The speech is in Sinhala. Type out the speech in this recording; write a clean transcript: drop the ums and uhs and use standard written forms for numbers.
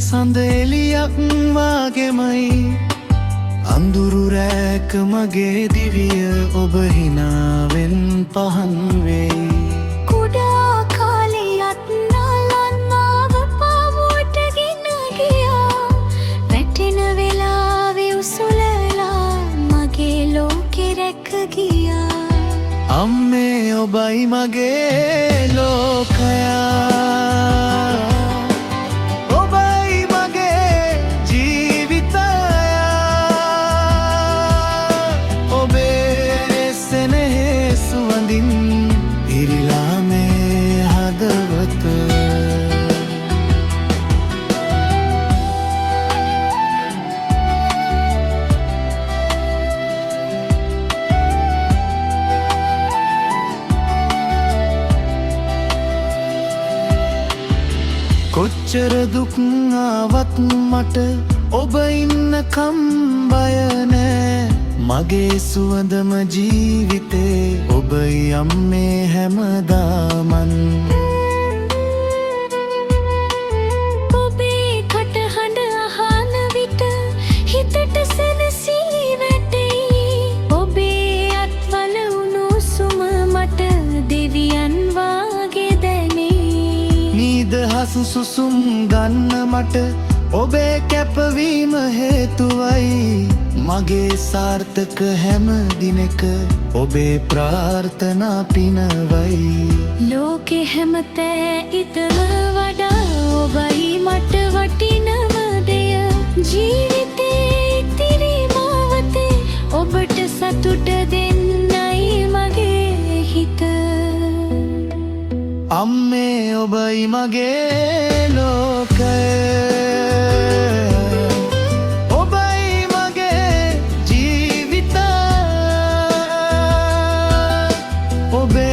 සඳ එලියක් වාගෙමයි අඳුරු රැක මගේ දිවිය ඔබ හිනාවෙන් පහන් වෙයි කුඩා කාලයත් නලන්නාව පාමුවට ගෙන ගියා වැටෙන වෙලාවේ උසුලලා මගේ ලෝකෙ රැක ගියා අම්මේ ඔබයි මගේ ලෝකයා කොච්චර දුක් ආවත් මට ඔබ ඉන්නකම් බය නෑ මගේ සුවඳම ජීවිතේ ඔබයි අම්මේ හැමදාමන් ඔබේ කටහඬ අහන විට හිතට සැනසී වැටෙයි ඔබේ අත්වල උණුසුම මට දෙවියන් වාගේ දැනෙයි නිදහස් සුසුම් ගන්න මට ඔබේ කැපවීම හේතුවයි මගේ සාර්ථක හැම දිනක ඔබේ ප්‍රාර්ථනා පිනවයි ලෝකෙ හැමතෑ ඉතල වඩා ඔබයි මට වටිනම දෙය ජීවිතේ ඉතිරි මාවතේ ඔබට සතුට දෙන්නයි මගේ හිත අම්මේ ඔබයි මගේ ලෝකය ඔබයි මගේ ජීවිත ඔබේ